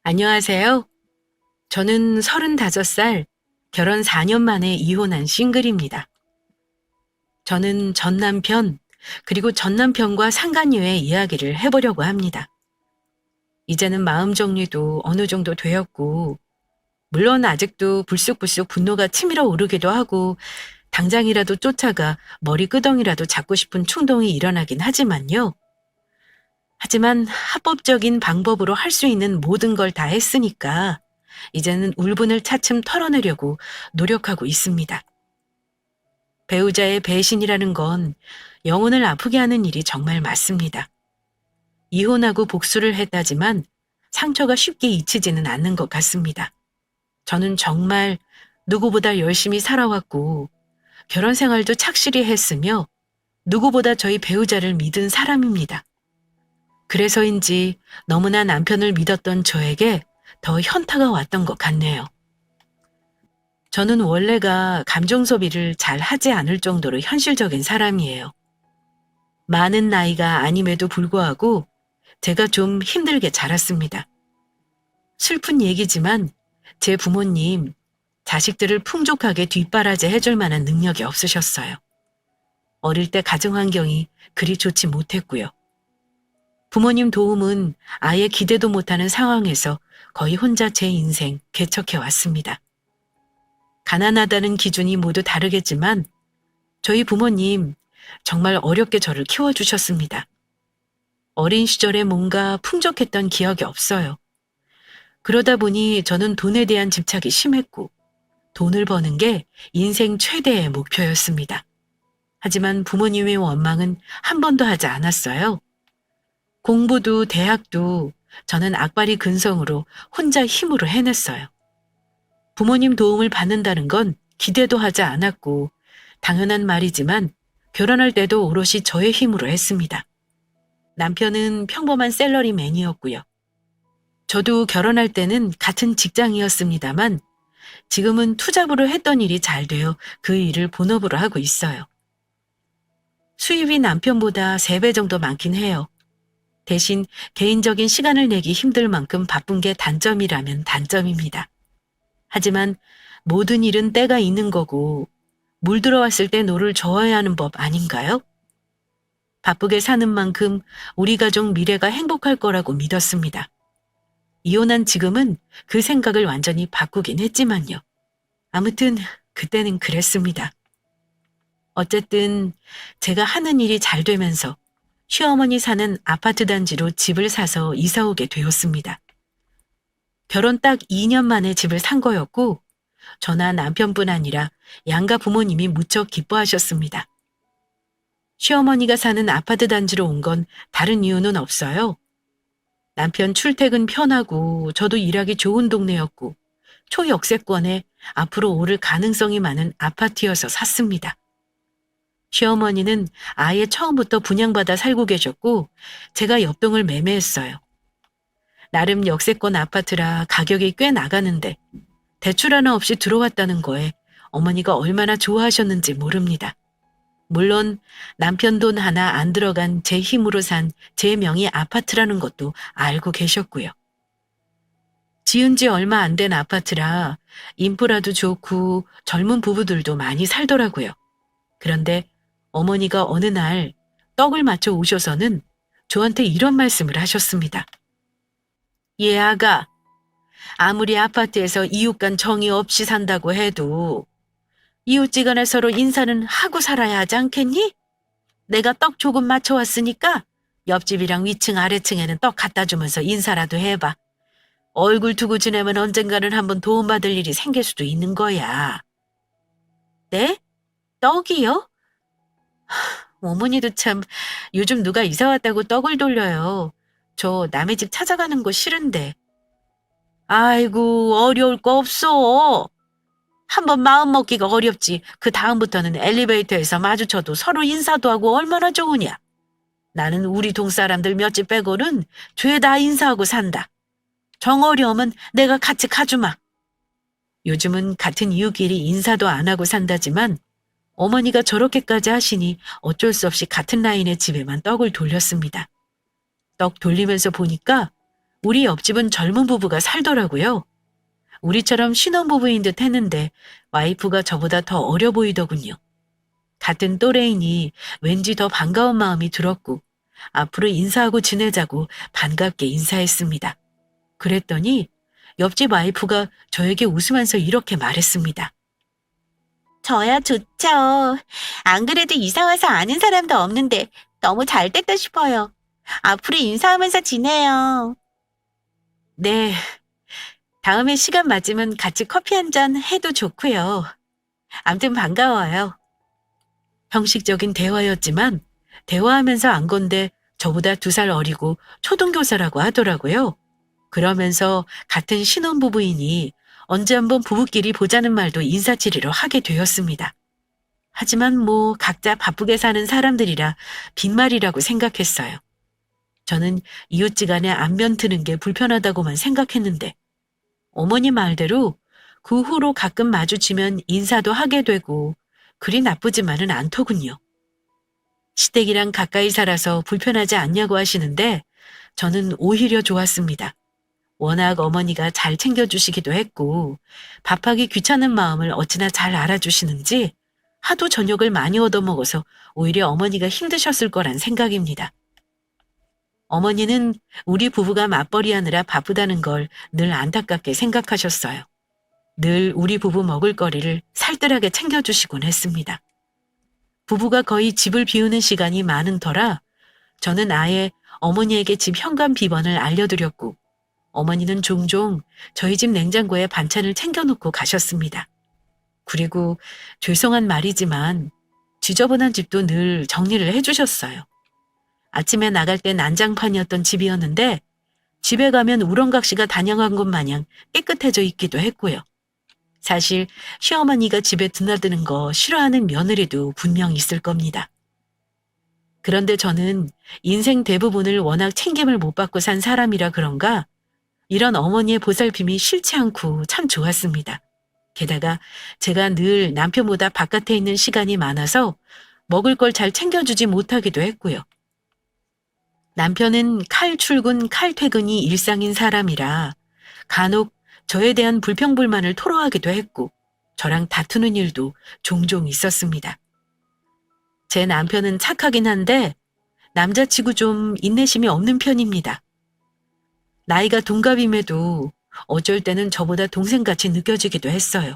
안녕하세요. 저는 35살, 결혼 4년 만에 이혼한 싱글입니다. 저는 전 남편, 그리고 전 남편과 상간녀의 이야기를 해보려고 합니다. 이제는 마음 정리도 어느 정도 되었고, 물론 아직도 불쑥불쑥 분노가 치밀어 오르기도 하고, 당장이라도 쫓아가 머리 끄덩이라도 잡고 싶은 충동이 일어나긴 하지만요. 하지만 합법적인 방법으로 할 수 있는 모든 걸 다 했으니까, 이제는 울분을 차츰 털어내려고 노력하고 있습니다. 배우자의 배신이라는 건 영혼을 아프게 하는 일이 정말 맞습니다. 이혼하고 복수를 했다지만 상처가 쉽게 잊히지는 않는 것 같습니다. 저는 정말 누구보다 열심히 살아왔고 결혼 생활도 착실히 했으며 누구보다 저희 배우자를 믿은 사람입니다. 그래서인지 너무나 남편을 믿었던 저에게 더 현타가 왔던 것 같네요. 저는 원래가 감정 소비를 잘 하지 않을 정도로 현실적인 사람이에요. 많은 나이가 아님에도 불구하고 제가 좀 힘들게 자랐습니다. 슬픈 얘기지만 제 부모님, 자식들을 풍족하게 뒷바라지 해줄 만한 능력이 없으셨어요. 어릴 때 가정 환경이 그리 좋지 못했고요. 부모님 도움은 아예 기대도 못하는 상황에서 거의 혼자 제 인생 개척해 왔습니다. 가난하다는 기준이 모두 다르겠지만 저희 부모님 정말 어렵게 저를 키워주셨습니다. 어린 시절에 뭔가 풍족했던 기억이 없어요. 그러다 보니 저는 돈에 대한 집착이 심했고 돈을 버는 게 인생 최대의 목표였습니다. 하지만 부모님의 원망은 한 번도 하지 않았어요. 공부도 대학도 저는 악바리 근성으로 혼자 힘으로 해냈어요. 부모님 도움을 받는다는 건 기대도 하지 않았고 당연한 말이지만 결혼할 때도 오롯이 저의 힘으로 했습니다. 남편은 평범한 샐러리맨이었고요. 저도 결혼할 때는 같은 직장이었습니다만 지금은 투잡으로 했던 일이 잘 되어 그 일을 본업으로 하고 있어요. 수입이 남편보다 3배 정도 많긴 해요. 대신 개인적인 시간을 내기 힘들 만큼 바쁜 게 단점이라면 단점입니다. 하지만 모든 일은 때가 있는 거고 물 들어왔을 때 노를 저어야 하는 법 아닌가요? 바쁘게 사는 만큼 우리 가족 미래가 행복할 거라고 믿었습니다. 이혼한 지금은 그 생각을 완전히 바꾸긴 했지만요. 아무튼 그때는 그랬습니다. 어쨌든 제가 하는 일이 잘 되면서 시어머니 사는 아파트 단지로 집을 사서 이사 오게 되었습니다. 결혼 딱 2년 만에 집을 산 거였고 저나 남편뿐 아니라 양가 부모님이 무척 기뻐하셨습니다. 시어머니가 사는 아파트 단지로 온 건 다른 이유는 없어요. 남편 출퇴근 편하고 저도 일하기 좋은 동네였고 초역세권에 앞으로 오를 가능성이 많은 아파트여서 샀습니다. 시어머니는 아예 처음부터 분양받아 살고 계셨고 제가 옆동을 매매했어요. 나름 역세권 아파트라 가격이 꽤 나가는데 대출 하나 없이 들어왔다는 거에 어머니가 얼마나 좋아하셨는지 모릅니다. 물론 남편 돈 하나 안 들어간 제 힘으로 산 제 명의 아파트라는 것도 알고 계셨고요. 지은 지 얼마 안 된 아파트라 인프라도 좋고 젊은 부부들도 많이 살더라고요. 그런데 어머니가 어느 날 떡을 맞춰 오셔서는 저한테 이런 말씀을 하셨습니다. "얘 아가, 아무리 아파트에서 이웃 간 정이 없이 산다고 해도 이웃지간에 서로 인사는 하고 살아야 하지 않겠니? 내가 떡 조금 맞춰왔으니까 옆집이랑 위층 아래층에는 떡 갖다 주면서 인사라도 해봐. 얼굴 두고 지내면 언젠가는 한번 도움받을 일이 생길 수도 있는 거야." "네? 떡이요?" 어머니도 참 요즘 누가 이사 왔다고 떡을 돌려요. 저 남의 집 찾아가는 거 싫은데. 아이고, 어려울 거 없어. 한번 마음 먹기가 어렵지. 그 다음부터는 엘리베이터에서 마주쳐도 서로 인사도 하고 얼마나 좋으냐. 나는 우리 동 사람들 몇 집 빼고는 죄다 인사하고 산다. 정 어려우면 내가 같이 가주마. 요즘은 같은 이웃끼리 인사도 안 하고 산다지만 어머니가 저렇게까지 하시니 어쩔 수 없이 같은 라인의 집에만 떡을 돌렸습니다. 떡 돌리면서 보니까 우리 옆집은 젊은 부부가 살더라고요. 우리처럼 신혼부부인 듯 했는데 와이프가 저보다 더 어려 보이더군요. 같은 또래이니 왠지 더 반가운 마음이 들었고 앞으로 인사하고 지내자고 반갑게 인사했습니다. 그랬더니 옆집 와이프가 저에게 웃으면서 이렇게 말했습니다. 저야 좋죠. 안 그래도 이사 와서 아는 사람도 없는데 너무 잘 됐다 싶어요. 앞으로 인사하면서 지내요. 네, 다음에 시간 맞으면 같이 커피 한 잔 해도 좋고요. 암튼 반가워요. 형식적인 대화였지만 대화하면서 안 건데 저보다 2살 어리고 초등교사라고 하더라고요. 그러면서 같은 신혼부부이니 언제 한번 부부끼리 보자는 말도 인사치레로 하게 되었습니다. 하지만 뭐 각자 바쁘게 사는 사람들이라 빈말이라고 생각했어요. 저는 이웃지간에 안면 트는 게 불편하다고만 생각했는데 어머니 말대로 그 후로 가끔 마주치면 인사도 하게 되고 그리 나쁘지만은 않더군요. 시댁이랑 가까이 살아서 불편하지 않냐고 하시는데 저는 오히려 좋았습니다. 워낙 어머니가 잘 챙겨주시기도 했고 밥하기 귀찮은 마음을 어찌나 잘 알아주시는지 하도 저녁을 많이 얻어먹어서 오히려 어머니가 힘드셨을 거란 생각입니다. 어머니는 우리 부부가 맞벌이하느라 바쁘다는 걸 늘 안타깝게 생각하셨어요. 늘 우리 부부 먹을 거리를 살뜰하게 챙겨주시곤 했습니다. 부부가 거의 집을 비우는 시간이 많은 터라 저는 아예 어머니에게 집 현관 비번을 알려드렸고 어머니는 종종 저희 집 냉장고에 반찬을 챙겨놓고 가셨습니다. 그리고 죄송한 말이지만 지저분한 집도 늘 정리를 해주셨어요. 아침에 나갈 때 난장판이었던 집이었는데 집에 가면 우렁각시가 단영한 것 마냥 깨끗해져 있기도 했고요. 사실 시어머니가 집에 드나드는 거 싫어하는 며느리도 분명 있을 겁니다. 그런데 저는 인생 대부분을 워낙 챙김을 못 받고 산 사람이라 그런가 이런 어머니의 보살핌이 싫지 않고 참 좋았습니다. 게다가 제가 늘 남편보다 바깥에 있는 시간이 많아서 먹을 걸 잘 챙겨주지 못하기도 했고요. 남편은 칼 출근, 칼 퇴근이 일상인 사람이라 간혹 저에 대한 불평불만을 토로하기도 했고 저랑 다투는 일도 종종 있었습니다. 제 남편은 착하긴 한데 남자치고 좀 인내심이 없는 편입니다. 나이가 동갑임에도 어쩔 때는 저보다 동생같이 느껴지기도 했어요.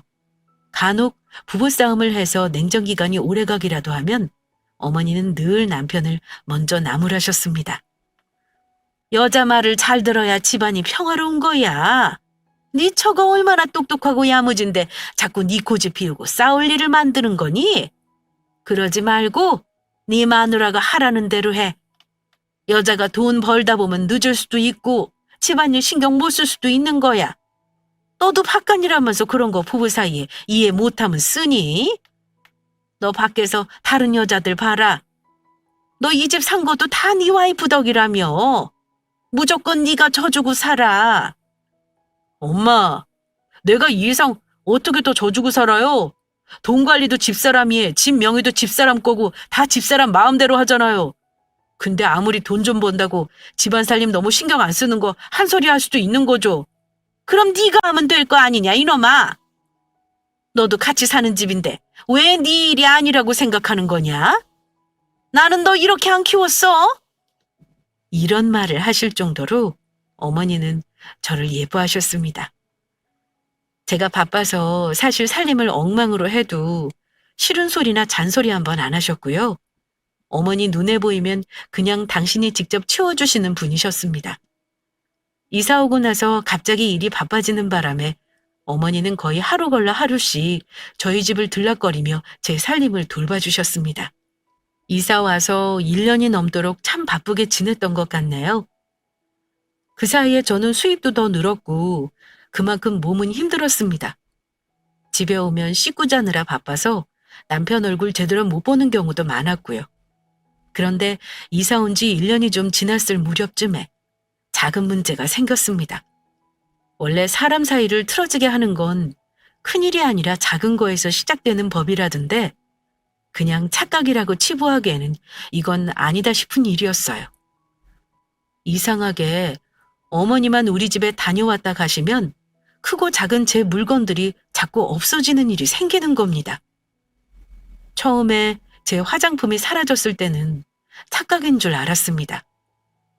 간혹 부부싸움을 해서 냉전기간이 오래가기라도 하면 어머니는 늘 남편을 먼저 나무라셨습니다. 여자 말을 잘 들어야 집안이 평화로운 거야. 네 처가 얼마나 똑똑하고 야무진데 자꾸 네 고집 피우고 싸울 일을 만드는 거니? 그러지 말고 네 마누라가 하라는 대로 해. 여자가 돈 벌다 보면 늦을 수도 있고 집안일 신경 못 쓸 수도 있는 거야. 너도 바깥일하면서 그런 거 부부 사이에 이해 못하면 쓰니? 너 밖에서 다른 여자들 봐라. 너 이 집 산 것도 다 네 와이프 덕이라며. 무조건 네가 져주고 살아. 엄마, 내가 이 이상 어떻게 더 져주고 살아요? 돈 관리도 집사람이 해. 집 명의도 집사람 거고 다 집사람 마음대로 하잖아요. 근데 아무리 돈 좀 번다고 집안 살림 너무 신경 안 쓰는 거 한 소리 할 수도 있는 거죠. 그럼 네가 하면 될 거 아니냐 이놈아. 너도 같이 사는 집인데 왜 네 일이 아니라고 생각하는 거냐? 나는 너 이렇게 안 키웠어? 이런 말을 하실 정도로 어머니는 저를 예뻐하셨습니다. 제가 바빠서 사실 살림을 엉망으로 해도 싫은 소리나 잔소리 한 번 안 하셨고요. 어머니 눈에 보이면 그냥 당신이 직접 치워주시는 분이셨습니다. 이사 오고 나서 갑자기 일이 바빠지는 바람에 어머니는 거의 하루 걸러 하루씩 저희 집을 들락거리며 제 살림을 돌봐주셨습니다. 이사 와서 1년이 넘도록 참 바쁘게 지냈던 것 같네요. 그 사이에 저는 수입도 더 늘었고 그만큼 몸은 힘들었습니다. 집에 오면 씻고 자느라 바빠서 남편 얼굴 제대로 못 보는 경우도 많았고요. 그런데 이사 온 지 1년이 좀 지났을 무렵쯤에 작은 문제가 생겼습니다. 원래 사람 사이를 틀어지게 하는 건 큰일이 아니라 작은 거에서 시작되는 법이라던데 그냥 착각이라고 치부하기에는 이건 아니다 싶은 일이었어요. 이상하게 어머니만 우리 집에 다녀왔다 가시면 크고 작은 제 물건들이 자꾸 없어지는 일이 생기는 겁니다. 처음에 제 화장품이 사라졌을 때는 착각인 줄 알았습니다.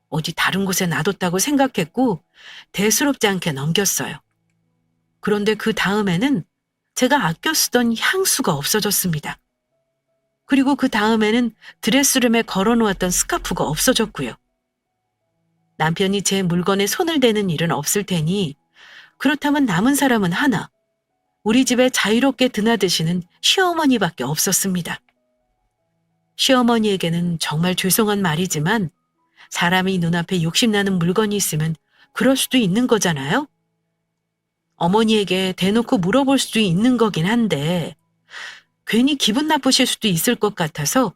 어디 다른 곳에 놔뒀다고 생각했고 대수롭지 않게 넘겼어요. 그런데 그 다음에는 제가 아껴 쓰던 향수가 없어졌습니다. 그리고 그 다음에는 드레스룸에 걸어놓았던 스카프가 없어졌고요. 남편이 제 물건에 손을 대는 일은 없을 테니 그렇다면 남은 사람은 하나, 우리 집에 자유롭게 드나드시는 시어머니밖에 없었습니다. 시어머니에게는 정말 죄송한 말이지만 사람이 눈앞에 욕심나는 물건이 있으면 그럴 수도 있는 거잖아요. 어머니에게 대놓고 물어볼 수도 있는 거긴 한데 괜히 기분 나쁘실 수도 있을 것 같아서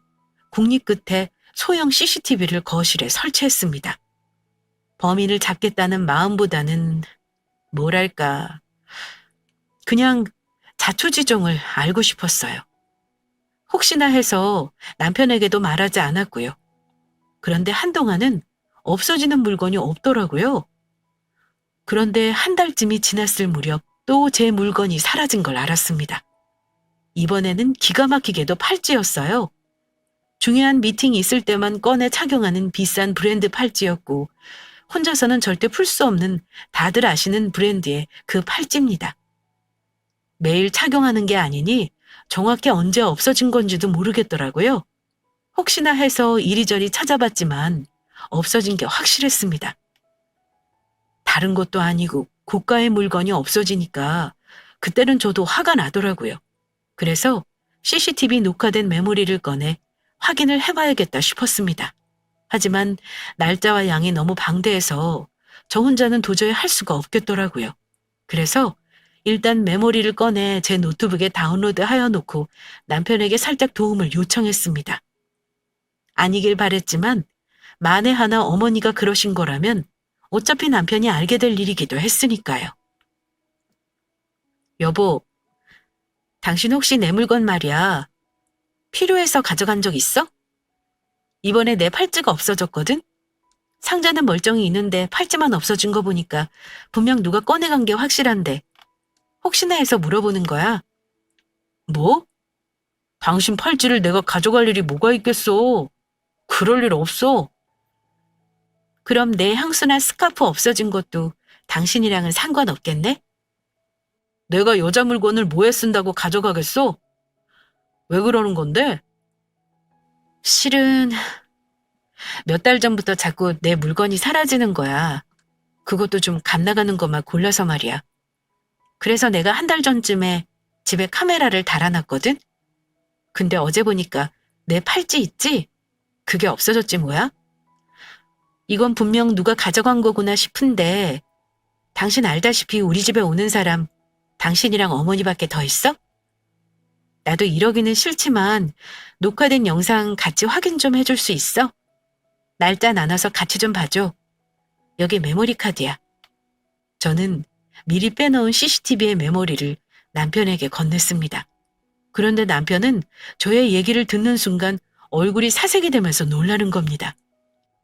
국립 끝에 소형 CCTV를 거실에 설치했습니다. 범인을 잡겠다는 마음보다는 뭐랄까 그냥 자초지종을 알고 싶었어요. 혹시나 해서 남편에게도 말하지 않았고요. 그런데 한동안은 없어지는 물건이 없더라고요. 그런데 한 달쯤이 지났을 무렵 또 제 물건이 사라진 걸 알았습니다. 이번에는 기가 막히게도 팔찌였어요. 중요한 미팅이 있을 때만 꺼내 착용하는 비싼 브랜드 팔찌였고 혼자서는 절대 풀 수 없는 다들 아시는 브랜드의 그 팔찌입니다. 매일 착용하는 게 아니니 정확히 언제 없어진 건지도 모르겠더라고요. 혹시나 해서 이리저리 찾아봤지만 없어진 게 확실했습니다. 다른 것도 아니고 고가의 물건이 없어지니까 그때는 저도 화가 나더라고요. 그래서 CCTV 녹화된 메모리를 꺼내 확인을 해봐야겠다 싶었습니다. 하지만 날짜와 양이 너무 방대해서 저 혼자는 도저히 할 수가 없겠더라고요. 그래서 일단 메모리를 꺼내 제 노트북에 다운로드하여 놓고 남편에게 살짝 도움을 요청했습니다. 아니길 바랬지만 만에 하나 어머니가 그러신 거라면 어차피 남편이 알게 될 일이기도 했으니까요. 여보, 당신 혹시 내 물건 말이야. 필요해서 가져간 적 있어? 이번에 내 팔찌가 없어졌거든? 상자는 멀쩡히 있는데 팔찌만 없어진 거 보니까 분명 누가 꺼내간 게 확실한데 혹시나 해서 물어보는 거야. 뭐? 당신 팔찌를 내가 가져갈 일이 뭐가 있겠어? 그럴 일 없어. 그럼 내 향수나 스카프 없어진 것도 당신이랑은 상관없겠네? 내가 여자 물건을 뭐에 쓴다고 가져가겠어? 왜 그러는 건데? 실은 몇 달 전부터 자꾸 내 물건이 사라지는 거야. 그것도 좀 값 나가는 것만 골라서 말이야. 그래서 내가 한 달 전쯤에 집에 카메라를 달아놨거든? 근데 어제 보니까 내 팔찌 있지? 그게 없어졌지 뭐야? 이건 분명 누가 가져간 거구나 싶은데 당신 알다시피 우리 집에 오는 사람 당신이랑 어머니밖에 더 있어? 나도 이러기는 싫지만 녹화된 영상 같이 확인 좀 해줄 수 있어? 날짜 나눠서 같이 좀 봐줘. 여기 메모리 카드야. 저는 미리 빼놓은 CCTV의 메모리를 남편에게 건넸습니다. 그런데 남편은 저의 얘기를 듣는 순간 얼굴이 사색이 되면서 놀라는 겁니다.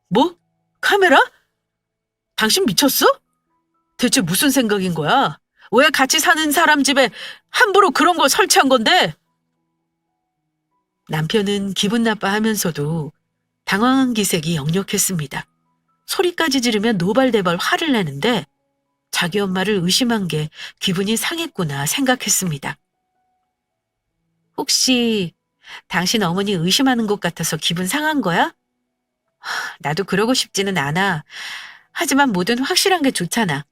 뭐? 카메라? 당신 미쳤어? 대체 무슨 생각인 거야? 왜 같이 사는 사람 집에 함부로 그런 걸 설치한 건데? 남편은 기분 나빠하면서도 당황한 기색이 역력했습니다. 소리까지 지르며 노발대발 화를 내는데 자기 엄마를 의심한 게 기분이 상했구나 생각했습니다. 혹시 당신 어머니 의심하는 것 같아서 기분 상한 거야? 나도 그러고 싶지는 않아. 하지만 뭐든 확실한 게 좋잖아.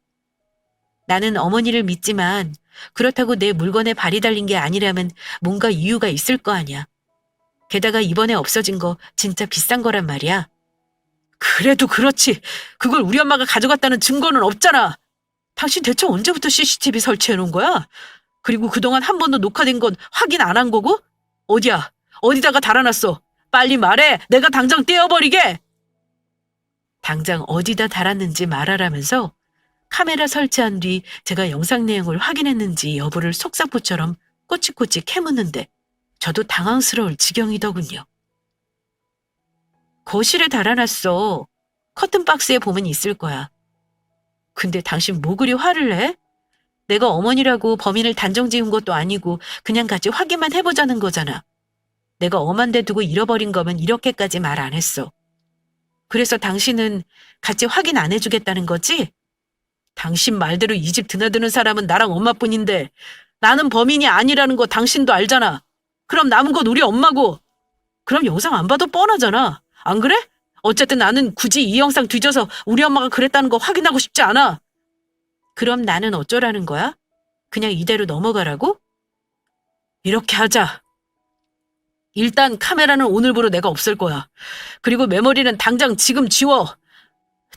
나는 어머니를 믿지만 그렇다고 내 물건에 발이 달린 게 아니라면 뭔가 이유가 있을 거 아니야. 게다가 이번에 없어진 거 진짜 비싼 거란 말이야. 그래도 그렇지. 그걸 우리 엄마가 가져갔다는 증거는 없잖아. 당신 대체 언제부터 CCTV 설치해 놓은 거야? 그리고 그동안 한 번도 녹화된 건 확인 안 한 거고? 어디야? 어디다가 달아놨어? 빨리 말해. 내가 당장 떼어버리게. 당장 어디다 달았는지 말하라면서 카메라 설치한 뒤 제가 영상 내용을 확인했는지 여부를 속사포처럼 꼬치꼬치 캐묻는데 저도 당황스러울 지경이더군요. 거실에 달아놨어. 커튼박스에 보면 있을 거야. 근데 당신 뭐 그리 화를 내? 내가 어머니라고 범인을 단정 지은 것도 아니고 그냥 같이 확인만 해보자는 거잖아. 내가 엄한 데 두고 잃어버린 거면 이렇게까지 말 안 했어. 그래서 당신은 같이 확인 안 해주겠다는 거지? 당신 말대로 이 집 드나드는 사람은 나랑 엄마뿐인데 나는 범인이 아니라는 거 당신도 알잖아. 그럼 남은 건 우리 엄마고. 그럼 영상 안 봐도 뻔하잖아. 안 그래? 어쨌든 나는 굳이 이 영상 뒤져서 우리 엄마가 그랬다는 거 확인하고 싶지 않아. 그럼 나는 어쩌라는 거야? 그냥 이대로 넘어가라고? 이렇게 하자. 일단 카메라는 오늘부로 내가 없앨 거야. 그리고 메모리는 당장 지금 지워.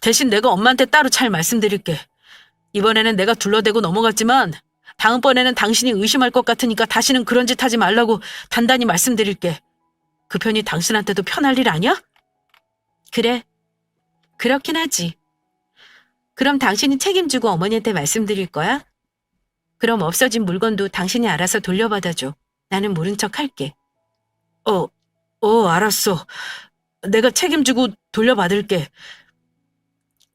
대신 내가 엄마한테 따로 잘 말씀드릴게. 이번에는 내가 둘러대고 넘어갔지만 다음번에는 당신이 의심할 것 같으니까 다시는 그런 짓 하지 말라고 단단히 말씀드릴게. 그 편이 당신한테도 편할 일 아니야? 그래. 그렇긴 하지. 그럼 당신이 책임지고 어머니한테 말씀드릴 거야? 그럼 없어진 물건도 당신이 알아서 돌려받아줘. 나는 모른 척 할게. 알았어. 내가 책임지고 돌려받을게.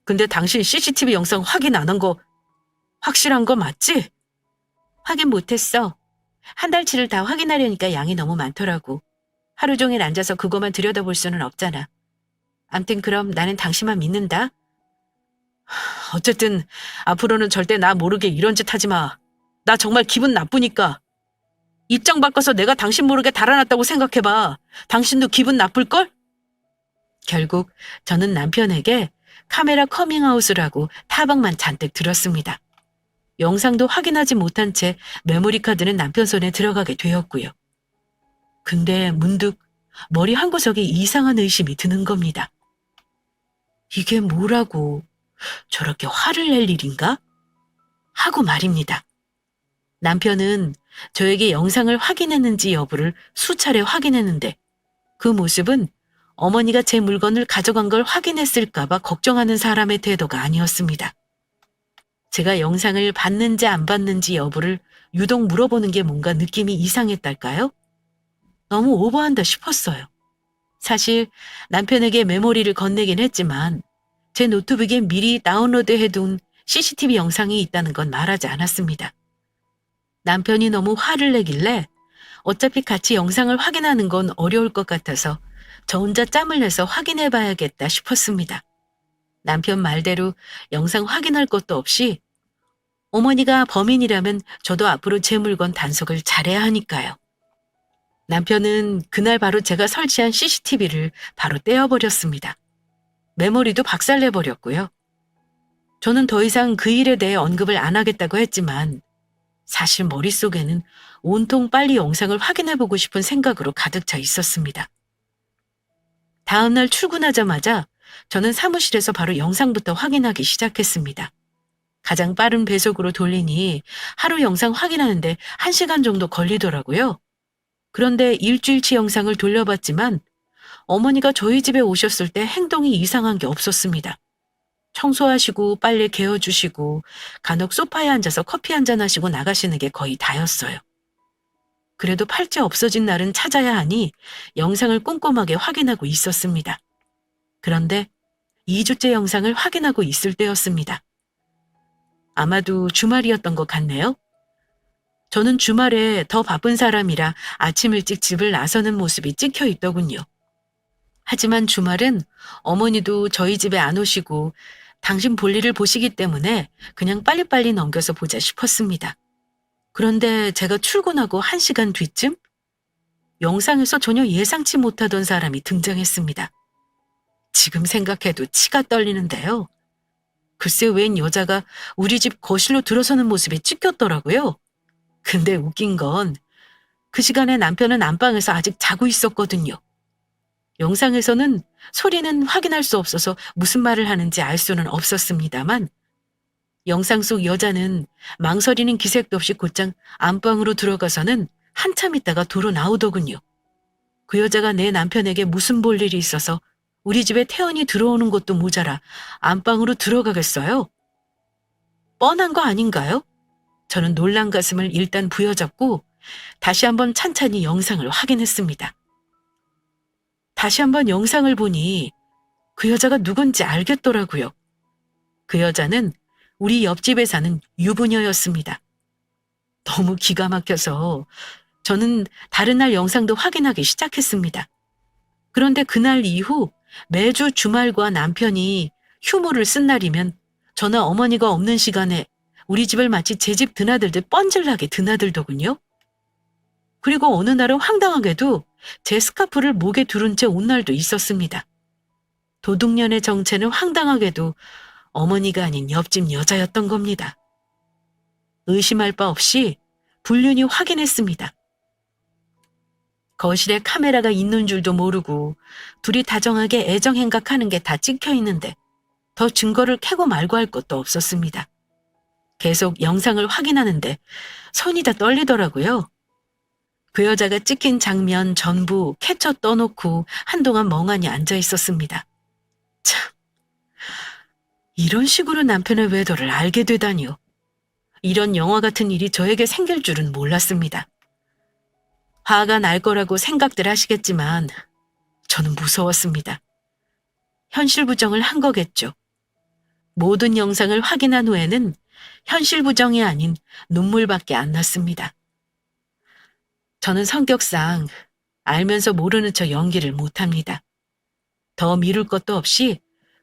근데 당신 CCTV 영상 확인 안 한 거 확실한 거 맞지? 확인 못했어. 한 달치를 다 확인하려니까 양이 너무 많더라고. 하루 종일 앉아서 그거만 들여다볼 수는 없잖아. 암튼 그럼 나는 당신만 믿는다. 어쨌든 앞으로는 절대 나 모르게 이런 짓 하지 마. 나 정말 기분 나쁘니까. 입장 바꿔서 내가 당신 모르게 달아났다고 생각해봐. 당신도 기분 나쁠걸? 결국 저는 남편에게 카메라 커밍아웃을 하고 타박만 잔뜩 들었습니다. 영상도 확인하지 못한 채 메모리 카드는 남편 손에 들어가게 되었고요. 근데 문득 머리 한 구석에 이상한 의심이 드는 겁니다. 이게 뭐라고? 저렇게 화를 낼 일인가? 하고 말입니다. 남편은 저에게 영상을 확인했는지 여부를 수차례 확인했는데 그 모습은 어머니가 제 물건을 가져간 걸 확인했을까봐 걱정하는 사람의 태도가 아니었습니다. 제가 영상을 봤는지 안 봤는지 여부를 유독 물어보는 게 뭔가 느낌이 이상했달까요? 너무 오버한다 싶었어요. 사실 남편에게 메모리를 건네긴 했지만 제 노트북에 미리 다운로드해둔 CCTV 영상이 있다는 건 말하지 않았습니다. 남편이 너무 화를 내길래 어차피 같이 영상을 확인하는 건 어려울 것 같아서 저 혼자 짬을 내서 확인해봐야겠다 싶었습니다. 남편 말대로 영상 확인할 것도 없이 어머니가 범인이라면 저도 앞으로 제 물건 단속을 잘해야 하니까요. 남편은 그날 바로 제가 설치한 CCTV를 바로 떼어버렸습니다. 메모리도 박살내버렸고요. 저는 더 이상 그 일에 대해 언급을 안 하겠다고 했지만 사실 머릿속에는 온통 빨리 영상을 확인해보고 싶은 생각으로 가득 차 있었습니다. 다음날 출근하자마자 저는 사무실에서 바로 영상부터 확인하기 시작했습니다. 가장 빠른 배속으로 돌리니 하루 영상 확인하는데 1시간 정도 걸리더라고요. 그런데 일주일치 영상을 돌려봤지만 어머니가 저희 집에 오셨을 때 행동이 이상한 게 없었습니다. 청소하시고 빨래 개어주시고 간혹 소파에 앉아서 커피 한잔 하시고 나가시는 게 거의 다였어요. 그래도 팔찌 없어진 날은 찾아야 하니 영상을 꼼꼼하게 확인하고 있었습니다. 그런데 2주째 영상을 확인하고 있을 때였습니다. 아마도 주말이었던 것 같네요. 저는 주말에 더 바쁜 사람이라 아침 일찍 집을 나서는 모습이 찍혀 있더군요. 하지만 주말은 어머니도 저희 집에 안 오시고 당신 볼일을 보시기 때문에 그냥 빨리빨리 넘겨서 보자 싶었습니다. 그런데 제가 출근하고 1시간 뒤쯤 영상에서 전혀 예상치 못하던 사람이 등장했습니다. 지금 생각해도 치가 떨리는데요. 글쎄 웬 여자가 우리 집 거실로 들어서는 모습이 찍혔더라고요. 근데 웃긴 건 그 시간에 남편은 안방에서 아직 자고 있었거든요. 영상에서는 소리는 확인할 수 없어서 무슨 말을 하는지 알 수는 없었습니다만 영상 속 여자는 망설이는 기색도 없이 곧장 안방으로 들어가서는 한참 있다가 도로 나오더군요. 그 여자가 내 남편에게 무슨 볼 일이 있어서 우리 집에 태연이 들어오는 것도 모자라 안방으로 들어가겠어요? 뻔한 거 아닌가요? 저는 놀란 가슴을 일단 부여잡고 다시 한번 찬찬히 영상을 확인했습니다. 다시 한번 영상을 보니 그 여자가 누군지 알겠더라고요. 그 여자는 우리 옆집에 사는 유부녀였습니다. 너무 기가 막혀서 저는 다른 날 영상도 확인하기 시작했습니다. 그런데 그날 이후 매주 주말과 남편이 휴무를 쓴 날이면 저는 어머니가 없는 시간에 우리 집을 마치 제 집 드나들듯 뻔질나게 드나들더군요. 그리고 어느 날은 황당하게도 제 스카프를 목에 두른 채 온 날도 있었습니다. 도둑년의 정체는 황당하게도 어머니가 아닌 옆집 여자였던 겁니다. 의심할 바 없이 불륜이 확인했습니다. 거실에 카메라가 있는 줄도 모르고 둘이 다정하게 애정행각하는 게 다 찍혀 있는데 더 증거를 캐고 말고 할 것도 없었습니다. 계속 영상을 확인하는데 손이 다 떨리더라고요. 그 여자가 찍힌 장면 전부 캡처 떠놓고 한동안 멍하니 앉아 있었습니다. 참, 이런 식으로 남편의 외도를 알게 되다니요. 이런 영화 같은 일이 저에게 생길 줄은 몰랐습니다. 화가 날 거라고 생각들 하시겠지만 저는 무서웠습니다. 현실 부정을 한 거겠죠. 모든 영상을 확인한 후에는 현실 부정이 아닌 눈물밖에 안 났습니다. 저는 성격상 알면서 모르는 척 연기를 못합니다. 더 미룰 것도 없이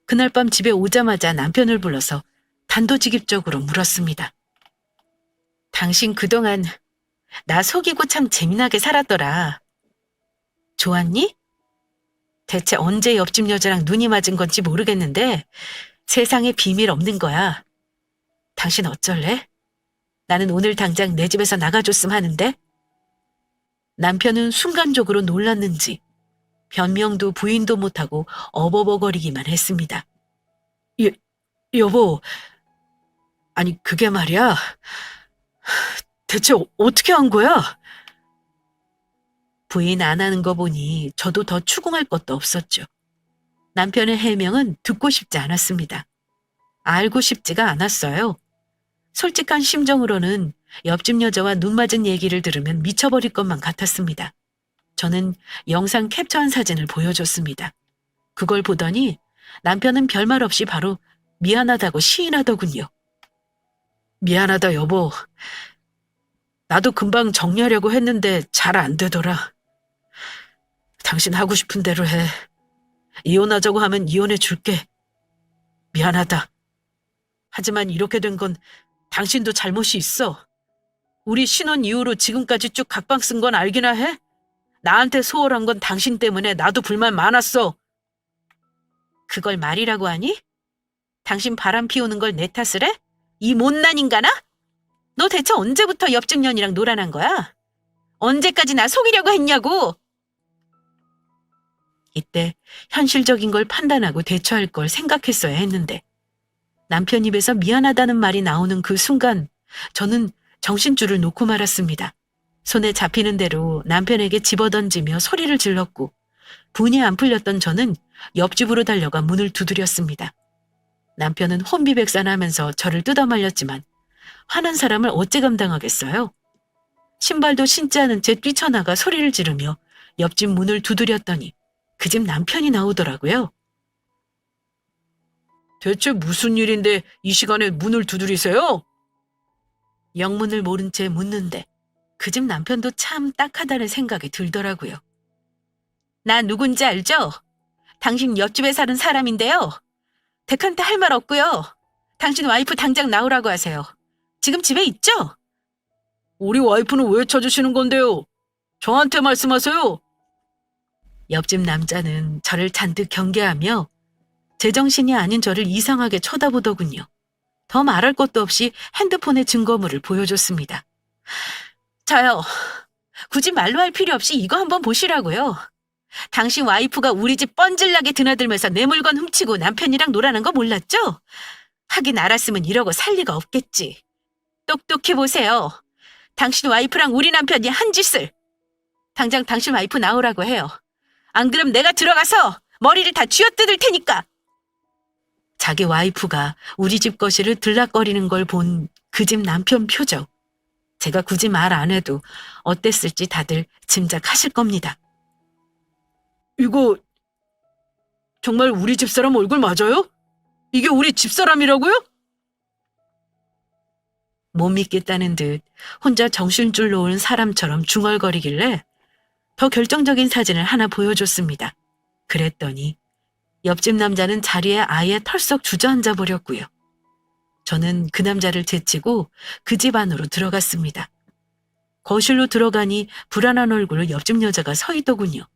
그날 밤 집에 오자마자 남편을 불러서 단도직입적으로 물었습니다. 당신 그동안 나 속이고 참 재미나게 살았더라. 좋았니? 대체 언제 옆집 여자랑 눈이 맞은 건지 모르겠는데 세상에 비밀 없는 거야. 당신 어쩔래? 나는 오늘 당장 내 집에서 나가줬음 하는데? 남편은 순간적으로 놀랐는지 변명도 부인도 못하고 어버버거리기만 했습니다. 여보, 아니 그게 말이야. 대체 어떻게 한 거야? 부인 안 하는 거 보니 저도 더 추궁할 것도 없었죠. 남편의 해명은 듣고 싶지 않았습니다. 알고 싶지가 않았어요. 솔직한 심정으로는 옆집 여자와 눈 맞은 얘기를 들으면 미쳐버릴 것만 같았습니다. 저는 영상 캡처한 사진을 보여줬습니다. 그걸 보더니 남편은 별말 없이 바로 미안하다고 시인하더군요. 미안하다 여보. 나도 금방 정리하려고 했는데 잘 안 되더라. 당신 하고 싶은 대로 해. 이혼하자고 하면 이혼해 줄게. 미안하다. 하지만 이렇게 된 건 당신도 잘못이 있어. 우리 신혼 이후로 지금까지 쭉 각방 쓴 건 알기나 해? 나한테 소홀한 건 당신 때문에 나도 불만 많았어. 그걸 말이라고 하니? 당신 바람 피우는 걸 내 탓을 해? 이 못난 인간아? 너 대체 언제부터 옆집 년이랑 놀아난 거야? 언제까지 나 속이려고 했냐고? 이때 현실적인 걸 판단하고 대처할 걸 생각했어야 했는데 남편 입에서 미안하다는 말이 나오는 그 순간 저는 정신줄을 놓고 말았습니다. 손에 잡히는 대로 남편에게 집어던지며 소리를 질렀고 분이 안 풀렸던 저는 옆집으로 달려가 문을 두드렸습니다. 남편은 혼비백산하면서 저를 뜯어말렸지만 화난 사람을 어찌 감당하겠어요? 신발도 신지 않은 채 뛰쳐나가 소리를 지르며 옆집 문을 두드렸더니 그 집 남편이 나오더라고요. 대체 무슨 일인데 이 시간에 문을 두드리세요? 영문을 모른 채 묻는데 그 집 남편도 참 딱하다는 생각이 들더라고요. 나 누군지 알죠? 당신 옆집에 사는 사람인데요. 댁한테 할 말 없고요. 당신 와이프 당장 나오라고 하세요. 지금 집에 있죠? 우리 와이프는 왜 찾으시는 건데요? 저한테 말씀하세요. 옆집 남자는 저를 잔뜩 경계하며 제정신이 아닌 저를 이상하게 쳐다보더군요. 더 말할 것도 없이 핸드폰의 증거물을 보여줬습니다. 저요. 굳이 말로 할 필요 없이 이거 한번 보시라고요. 당신 와이프가 우리 집 뻔질나게 드나들면서 내 물건 훔치고 남편이랑 놀아난 거 몰랐죠? 하긴 알았으면 이러고 살 리가 없겠지. 똑똑히 보세요. 당신 와이프랑 우리 남편이 한 짓을. 당장 당신 와이프 나오라고 해요. 안 그럼 내가 들어가서 머리를 다 쥐어뜯을 테니까. 자기 와이프가 우리 집 거실을 들락거리는 걸 본 그 집 남편 표정. 제가 굳이 말 안 해도 어땠을지 다들 짐작하실 겁니다. 이거 정말 우리 집사람 얼굴 맞아요? 이게 우리 집사람이라고요? 못 믿겠다는 듯 혼자 정신줄 놓은 사람처럼 중얼거리길래 더 결정적인 사진을 하나 보여줬습니다. 그랬더니 옆집 남자는 자리에 아예 털썩 주저앉아 버렸고요. 저는 그 남자를 제치고 그 집 안으로 들어갔습니다. 거실로 들어가니 불안한 얼굴로 옆집 여자가 서 있더군요.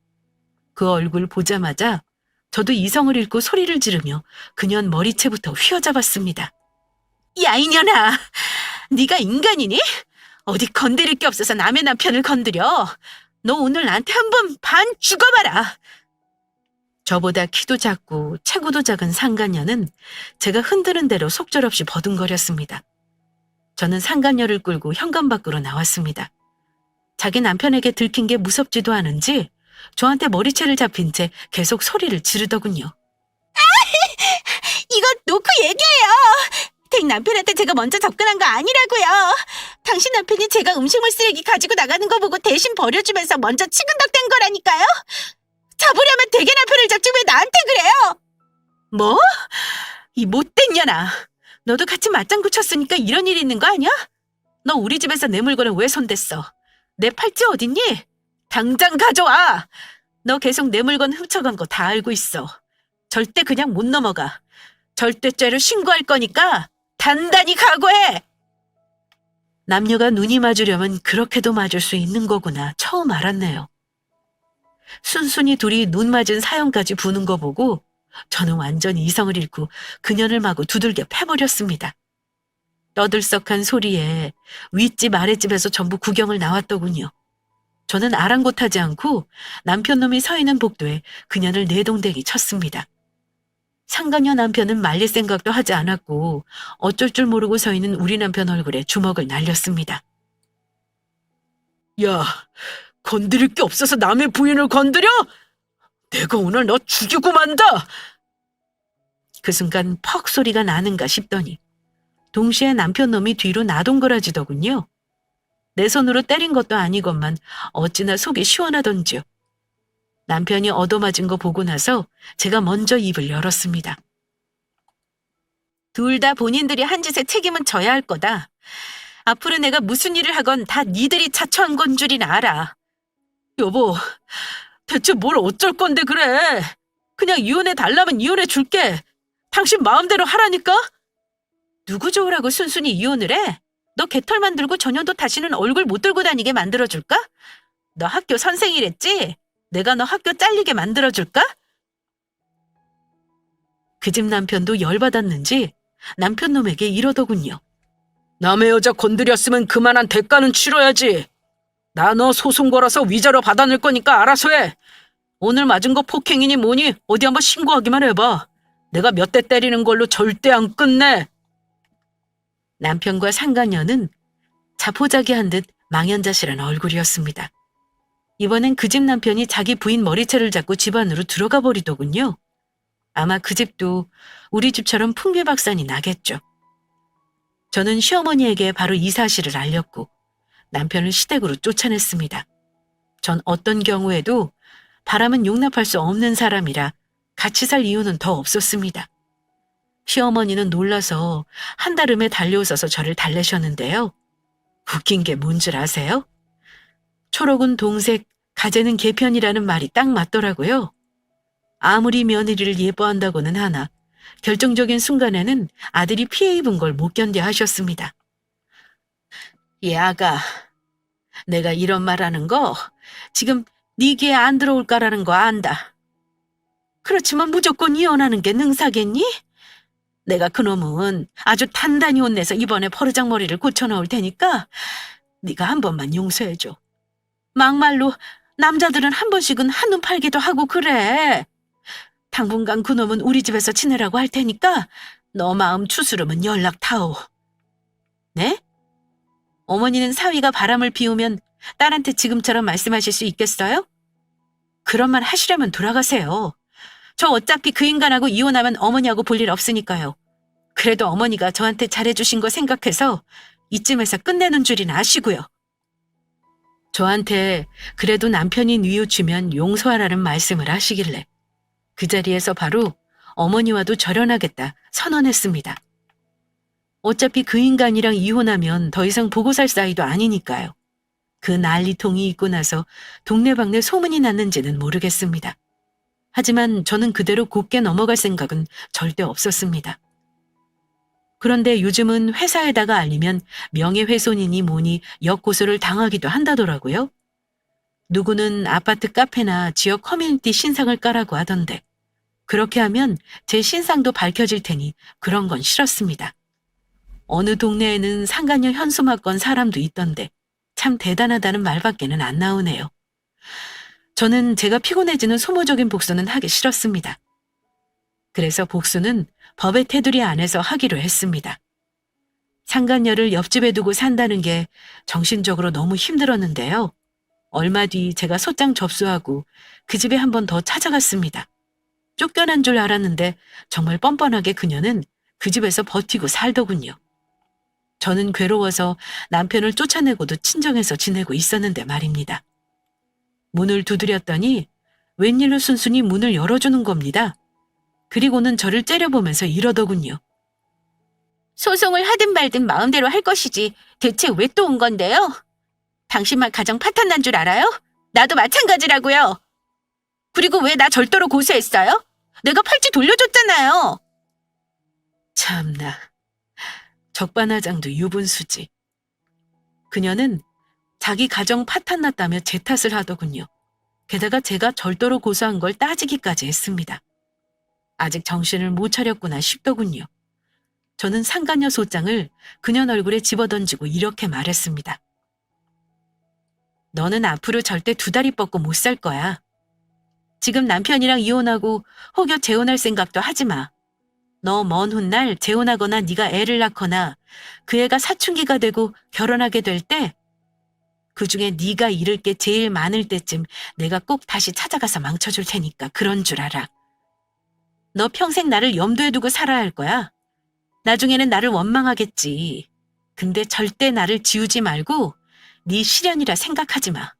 그 얼굴 보자마자 저도 이성을 잃고 소리를 지르며 그년 머리채부터 휘어잡았습니다. 야, 이년아! 네가 인간이니? 어디 건드릴 게 없어서 남의 남편을 건드려. 너 오늘 나한테 한 번 반 죽어봐라. 저보다 키도 작고 체구도 작은 상간녀는 제가 흔드는 대로 속절없이 버둥거렸습니다. 저는 상간녀를 끌고 현관 밖으로 나왔습니다. 자기 남편에게 들킨 게 무섭지도 않은지 저한테 머리채를 잡힌 채 계속 소리를 지르더군요. 이거 놓고 얘기해요. 댁 남편한테 제가 먼저 접근한 거 아니라고요. 당신 남편이 제가 음식물 쓰레기 가지고 나가는 거 보고 대신 버려주면서 먼저 치근덕댄 거라니까요. 잡으려면 댁의 남편을 잡지 왜 나한테 그래요? 뭐? 이 못된 년아. 너도 같이 맞장구 쳤으니까 이런 일이 있는 거 아니야? 너 우리 집에서 내 물건을 왜 손댔어? 내 팔찌 어딨니? 당장 가져와! 너 계속 내 물건 훔쳐간 거 다 알고 있어. 절대 그냥 못 넘어가. 절대죄로 신고할 거니까 단단히 각오해! 남녀가 눈이 맞으려면 그렇게도 맞을 수 있는 거구나 처음 알았네요. 순순히 둘이 눈 맞은 사연까지 부는 거 보고 저는 완전히 이성을 잃고 그년을 마구 두들겨 패버렸습니다. 떠들썩한 소리에 윗집 아랫집에서 전부 구경을 나왔더군요. 저는 아랑곳하지 않고 남편 놈이 서 있는 복도에 그년을 내동댕이 쳤습니다. 상간녀 남편은 말릴 생각도 하지 않았고 어쩔 줄 모르고 서 있는 우리 남편 얼굴에 주먹을 날렸습니다. 야, 건드릴 게 없어서 남의 부인을 건드려? 내가 오늘 너 죽이고 만다! 그 순간 퍽 소리가 나는가 싶더니 동시에 남편 놈이 뒤로 나동거라지더군요. 내 손으로 때린 것도 아니건만 어찌나 속이 시원하던지요. 남편이 얻어맞은 거 보고 나서 제가 먼저 입을 열었습니다. 둘 다 본인들이 한 짓의 책임은 져야 할 거다. 앞으로 내가 무슨 일을 하건 다 니들이 자초한 건 줄이나 알아. 여보, 대체 뭘 어쩔 건데 그래. 그냥 이혼해 달라면 이혼해 줄게. 당신 마음대로 하라니까. 누구 좋으라고 순순히 이혼을 해? 너 개털 만들고 전혀도 다시는 얼굴 못 들고 다니게 만들어줄까? 너 학교 선생이랬지? 내가 너 학교 잘리게 만들어줄까? 그 집 남편도 열받았는지 남편 놈에게 이러더군요. 남의 여자 건드렸으면 그만한 대가는 치러야지. 나 너 소송 걸어서 위자료 받아낼 거니까 알아서 해. 오늘 맞은 거 폭행이니 뭐니 어디 한번 신고하기만 해봐. 내가 몇 대 때리는 걸로 절대 안 끝내. 남편과 상간녀는 자포자기한 듯 망연자실한 얼굴이었습니다. 이번엔 그 집 남편이 자기 부인 머리채를 잡고 집 안으로 들어가 버리더군요. 아마 그 집도 우리 집처럼 풍비박산이 나겠죠. 저는 시어머니에게 바로 이 사실을 알렸고 남편을 시댁으로 쫓아냈습니다. 전 어떤 경우에도 바람은 용납할 수 없는 사람이라 같이 살 이유는 더 없었습니다. 시어머니는 놀라서 한달음에 달려오셔서 저를 달래셨는데요. 웃긴 게 뭔 줄 아세요? 초록은 동색, 가재는 개편이라는 말이 딱 맞더라고요. 아무리 며느리를 예뻐한다고는 하나 결정적인 순간에는 아들이 피해 입은 걸 못 견뎌 하셨습니다. 이 아가, 내가 이런 말하는 거 지금 네 귀에 안 들어올까라는 거 안다. 그렇지만 무조건 이혼하는 게 능사겠니? 내가 그놈은 아주 단단히 혼내서 이번에 버르장머리를 고쳐놓을 테니까 네가 한 번만 용서해줘. 막말로 남자들은 한 번씩은 한눈 팔기도 하고 그래. 당분간 그놈은 우리 집에서 지내라고 할 테니까 너 마음 추스르면 연락 타오. 네? 어머니는 사위가 바람을 피우면 딸한테 지금처럼 말씀하실 수 있겠어요? 그런 말 하시려면 돌아가세요. 저 어차피 그 인간하고 이혼하면 어머니하고 볼 일 없으니까요. 그래도 어머니가 저한테 잘해주신 거 생각해서 이쯤에서 끝내는 줄이나 아시고요. 저한테 그래도 남편이 뉘우치면 용서하라는 말씀을 하시길래 그 자리에서 바로 어머니와도 절연하겠다 선언했습니다. 어차피 그 인간이랑 이혼하면 더 이상 보고 살 사이도 아니니까요. 그 난리통이 있고 나서 동네방네 소문이 났는지는 모르겠습니다. 하지만 저는 그대로 곱게 넘어갈 생각은 절대 없었습니다. 그런데 요즘은 회사에다가 알리면 명예훼손이니 뭐니 역고소를 당하기도 한다더라고요. 누구는 아파트 카페나 지역 커뮤니티 신상을 까라고 하던데 그렇게 하면 제 신상도 밝혀질 테니 그런 건 싫었습니다. 어느 동네에는 상간녀 현수막건 사람도 있던데 참 대단하다는 말밖에는 안 나오네요. 저는 제가 피곤해지는 소모적인 복수는 하기 싫었습니다. 그래서 복수는 법의 테두리 안에서 하기로 했습니다. 상간녀를 옆집에 두고 산다는 게 정신적으로 너무 힘들었는데요. 얼마 뒤 제가 소장 접수하고 그 집에 한 번 더 찾아갔습니다. 쫓겨난 줄 알았는데 정말 뻔뻔하게 그녀는 그 집에서 버티고 살더군요. 저는 괴로워서 남편을 쫓아내고도 친정에서 지내고 있었는데 말입니다. 문을 두드렸더니 웬일로 순순히 문을 열어주는 겁니다. 그리고는 저를 째려보면서 이러더군요. 소송을 하든 말든 마음대로 할 것이지 대체 왜 또 온 건데요? 당신만 가정 파탄난 줄 알아요? 나도 마찬가지라고요. 그리고 왜 나 절도로 고소했어요? 내가 팔찌 돌려줬잖아요. 참나. 적반하장도 유분수지. 그녀는 자기 가정 파탄났다며 제 탓을 하더군요. 게다가 제가 절도로 고소한 걸 따지기까지 했습니다. 아직 정신을 못 차렸구나 싶더군요. 저는 상간녀 소장을 그녀 얼굴에 집어던지고 이렇게 말했습니다. 너는 앞으로 절대 두 다리 뻗고 못 살 거야. 지금 남편이랑 이혼하고 혹여 재혼할 생각도 하지 마. 너 먼 훗날 재혼하거나 네가 애를 낳거나 그 애가 사춘기가 되고 결혼하게 될 때 그중에 네가 잃을 게 제일 많을 때쯤 내가 꼭 다시 찾아가서 망쳐줄 테니까 그런 줄 알아. 너 평생 나를 염두에 두고 살아야 할 거야. 나중에는 나를 원망하겠지. 근데 절대 나를 지우지 말고 네 시련이라 생각하지 마.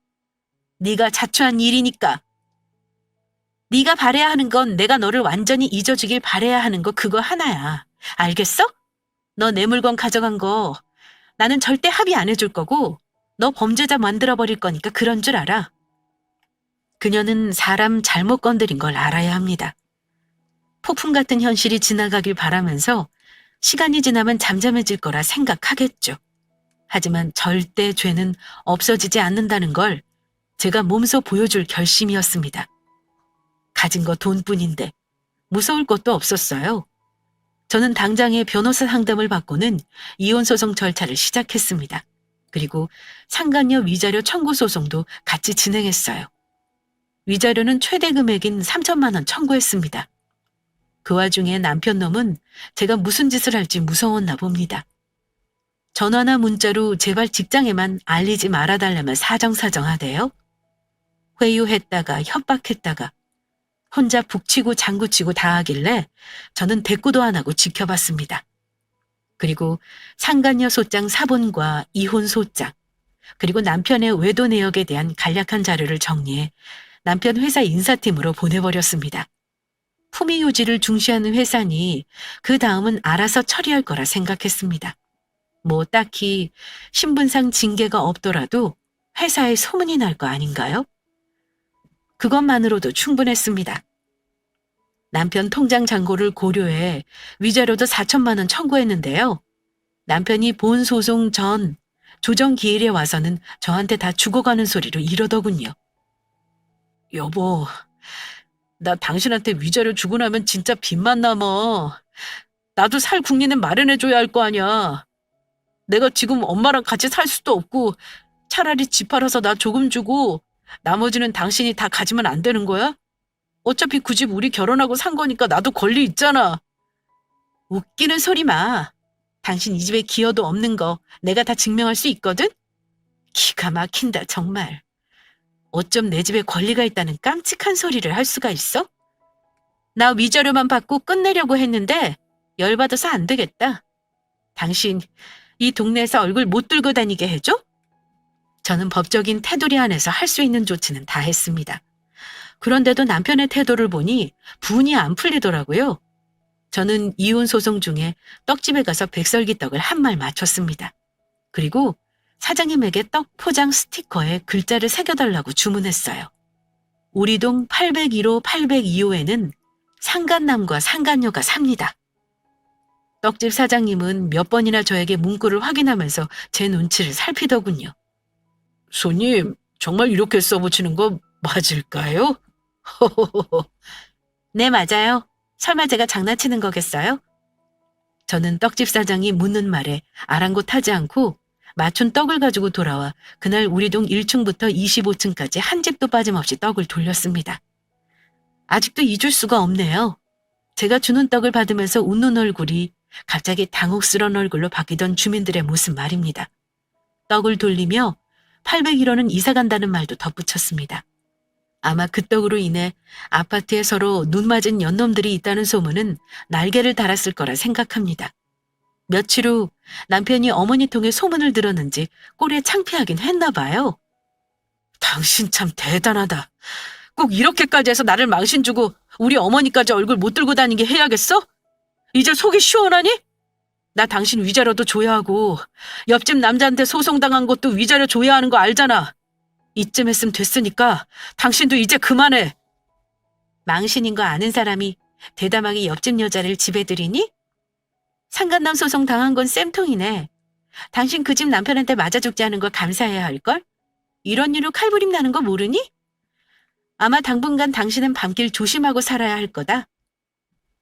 네가 자초한 일이니까. 네가 바래야 하는 건 내가 너를 완전히 잊어주길 바래야 하는 거 그거 하나야. 알겠어? 너 내 물건 가져간 거 나는 절대 합의 안 해줄 거고 너 범죄자 만들어버릴 거니까 그런 줄 알아. 그녀는 사람 잘못 건드린 걸 알아야 합니다. 폭풍 같은 현실이 지나가길 바라면서 시간이 지나면 잠잠해질 거라 생각하겠죠. 하지만 절대 죄는 없어지지 않는다는 걸 제가 몸소 보여줄 결심이었습니다. 가진 거 돈뿐인데 무서울 것도 없었어요. 저는 당장에 변호사 상담을 받고는 이혼소송 절차를 시작했습니다. 그리고 상간녀 위자료 청구 소송도 같이 진행했어요. 위자료는 최대 금액인 3천만 원 청구했습니다. 그 와중에 남편 놈은 제가 무슨 짓을 할지 무서웠나 봅니다. 전화나 문자로 제발 직장에만 알리지 말아달라면 사정사정하대요. 회유했다가 협박했다가 혼자 북치고 장구치고 다 하길래 저는 대꾸도 안 하고 지켜봤습니다. 그리고 상간녀 소장 사본과 이혼 소장, 그리고 남편의 외도 내역에 대한 간략한 자료를 정리해 남편 회사 인사팀으로 보내버렸습니다. 품위 유지를 중시하는 회사니 그 다음은 알아서 처리할 거라 생각했습니다. 뭐 딱히 신분상 징계가 없더라도 회사에 소문이 날 거 아닌가요? 그것만으로도 충분했습니다. 남편 통장 잔고를 고려해 위자료도 4천만 원 청구했는데요. 남편이 본 소송 전 조정 기일에 와서는 저한테 다 죽어가는 소리로 이러더군요. 여보, 나 당신한테 위자료 주고 나면 진짜 빚만 남어. 나도 살 국리는 마련해줘야 할 거 아니야. 내가 지금 엄마랑 같이 살 수도 없고 차라리 집 팔아서 나 조금 주고 나머지는 당신이 다 가지면 안 되는 거야? 어차피 그 집 우리 결혼하고 산 거니까 나도 권리 있잖아. 웃기는 소리 마. 당신 이 집에 기여도 없는 거 내가 다 증명할 수 있거든? 기가 막힌다 정말. 어쩜 내 집에 권리가 있다는 깜찍한 소리를 할 수가 있어? 나 위자료만 받고 끝내려고 했는데 열받아서 안 되겠다. 당신 이 동네에서 얼굴 못 들고 다니게 해줘? 저는 법적인 테두리 안에서 할 수 있는 조치는 다 했습니다. 그런데도 남편의 태도를 보니 분이 안 풀리더라고요. 저는 이혼 소송 중에 떡집에 가서 백설기 떡을 한 말 맞췄습니다. 그리고 사장님에게 떡 포장 스티커에 글자를 새겨달라고 주문했어요. 우리 동 801호, 802호에는 상간남과 상간녀가 삽니다. 떡집 사장님은 몇 번이나 저에게 문구를 확인하면서 제 눈치를 살피더군요. 손님, 정말 이렇게 써붙이는 거 맞을까요? 네, 맞아요. 설마 제가 장난치는 거겠어요? 저는 떡집 사장이 묻는 말에 아랑곳하지 않고 맞춘 떡을 가지고 돌아와 그날 우리 동 1층부터 25층까지 한 집도 빠짐없이 떡을 돌렸습니다. 아직도 잊을 수가 없네요. 제가 주는 떡을 받으면서 웃는 얼굴이 갑자기 당혹스러운 얼굴로 바뀌던 주민들의 모습 말입니다. 떡을 돌리며 801호는 이사 간다는 말도 덧붙였습니다. 아마 그 떡으로 인해 아파트에 서로 눈 맞은 연놈들이 있다는 소문은 날개를 달았을 거라 생각합니다. 며칠 후 남편이 어머니 통해 소문을 들었는지 꼴에 창피하긴 했나 봐요. 당신 참 대단하다. 꼭 이렇게까지 해서 나를 망신 주고 우리 어머니까지 얼굴 못 들고 다니게 해야겠어? 이제 속이 시원하니? 나 당신 위자료도 줘야 하고 옆집 남자한테 소송당한 것도 위자료 줘야 하는 거 알잖아. 이쯤 했으면 됐으니까 당신도 이제 그만해. 망신인 거 아는 사람이 대담하게 옆집 여자를 집에 들이니? 상간남 소송 당한 건 쌤통이네. 당신 그 집 남편한테 맞아 죽지 않은 걸 감사해야 할걸? 이런 일로 칼부림 나는 거 모르니? 아마 당분간 당신은 밤길 조심하고 살아야 할 거다.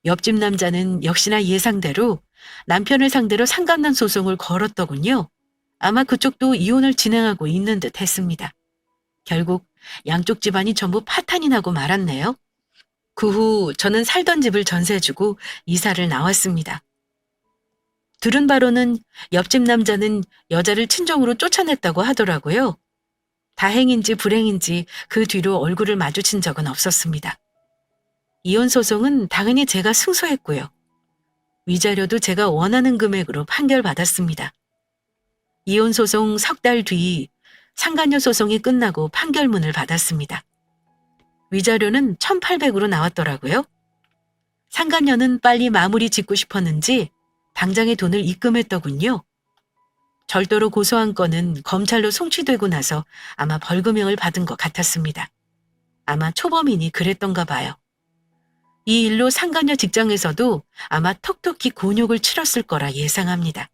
옆집 남자는 역시나 예상대로 남편을 상대로 상간남 소송을 걸었더군요. 아마 그쪽도 이혼을 진행하고 있는 듯 했습니다. 결국 양쪽 집안이 전부 파탄이 나고 말았네요. 그 후 저는 살던 집을 전세주고 이사를 나왔습니다. 들은 바로는 옆집 남자는 여자를 친정으로 쫓아냈다고 하더라고요. 다행인지 불행인지 그 뒤로 얼굴을 마주친 적은 없었습니다. 이혼 소송은 당연히 제가 승소했고요. 위자료도 제가 원하는 금액으로 판결받았습니다. 이혼 소송 석 달 뒤 상간녀 소송이 끝나고 판결문을 받았습니다. 위자료는 1,800으로 나왔더라고요. 상간녀는 빨리 마무리 짓고 싶었는지 당장의 돈을 입금했더군요. 절도로 고소한 건은 검찰로 송치되고 나서 아마 벌금형을 받은 것 같았습니다. 아마 초범이니 그랬던가 봐요. 이 일로 상간녀 직장에서도 아마 톡톡히 곤욕을 치렀을 거라 예상합니다.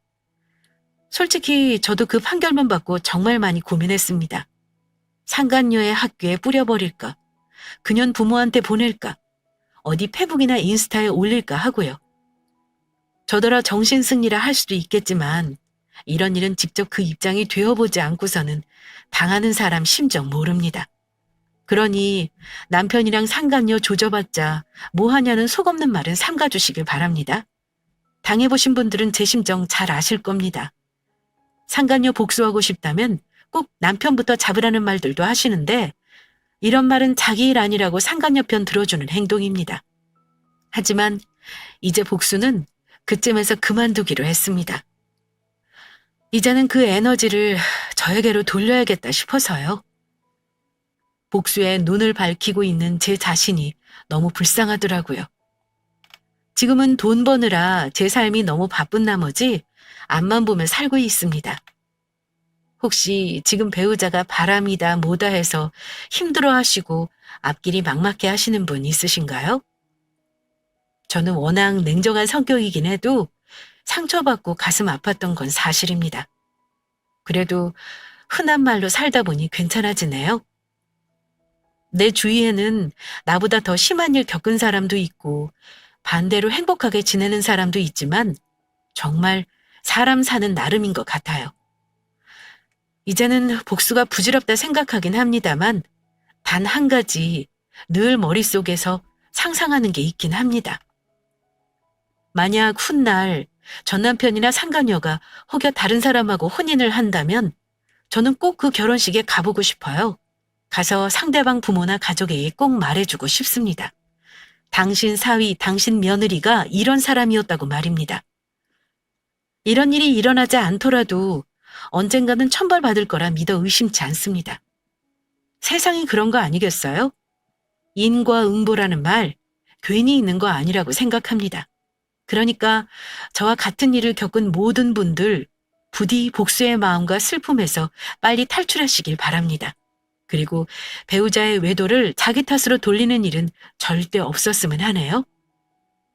솔직히 저도 그 판결문 받고 정말 많이 고민했습니다. 상간녀의 학교에 뿌려버릴까? 그년 부모한테 보낼까? 어디 페북이나 인스타에 올릴까 하고요. 저더러 정신승리라 할 수도 있겠지만 이런 일은 직접 그 입장이 되어보지 않고서는 당하는 사람 심정 모릅니다. 그러니 남편이랑 상간녀 조져봤자 뭐하냐는 속없는 말은 삼가주시길 바랍니다. 당해보신 분들은 제 심정 잘 아실 겁니다. 상간녀 복수하고 싶다면 꼭 남편부터 잡으라는 말들도 하시는데 이런 말은 자기 일 아니라고 상간녀 편 들어주는 행동입니다. 하지만 이제 복수는 그쯤에서 그만두기로 했습니다. 이제는 그 에너지를 저에게로 돌려야겠다 싶어서요. 복수에 눈을 밝히고 있는 제 자신이 너무 불쌍하더라고요. 지금은 돈 버느라 제 삶이 너무 바쁜 나머지 앞만 보며 살고 있습니다. 혹시 지금 배우자가 바람이다 뭐다 해서 힘들어하시고 앞길이 막막해 하시는 분 있으신가요? 저는 워낙 냉정한 성격이긴 해도 상처받고 가슴 아팠던 건 사실입니다. 그래도 흔한 말로 살다 보니 괜찮아지네요. 내 주위에는 나보다 더 심한 일 겪은 사람도 있고 반대로 행복하게 지내는 사람도 있지만 정말 사람 사는 나름인 것 같아요. 이제는 복수가 부질없다 생각하긴 합니다만 단 한 가지 늘 머릿속에서 상상하는 게 있긴 합니다. 만약 훗날 전 남편이나 상간녀가 혹여 다른 사람하고 혼인을 한다면 저는 꼭 그 결혼식에 가보고 싶어요. 가서 상대방 부모나 가족에게 꼭 말해주고 싶습니다. 당신 사위, 당신 며느리가 이런 사람이었다고 말입니다. 이런 일이 일어나지 않더라도 언젠가는 천벌받을 거라 믿어 의심치 않습니다. 세상이 그런 거 아니겠어요? 인과응보라는 말 괜히 있는 거 아니라고 생각합니다. 그러니까 저와 같은 일을 겪은 모든 분들 부디 복수의 마음과 슬픔에서 빨리 탈출하시길 바랍니다. 그리고 배우자의 외도를 자기 탓으로 돌리는 일은 절대 없었으면 하네요.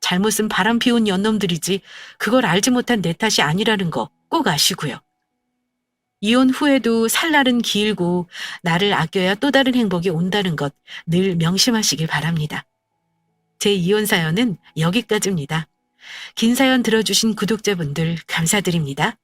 잘못은 바람 피운 연놈들이지 그걸 알지 못한 내 탓이 아니라는 거 꼭 아시고요. 이혼 후에도 살 날은 길고 나를 아껴야 또 다른 행복이 온다는 것 늘 명심하시길 바랍니다. 제 이혼 사연은 여기까지입니다. 긴 사연 들어주신 구독자분들 감사드립니다.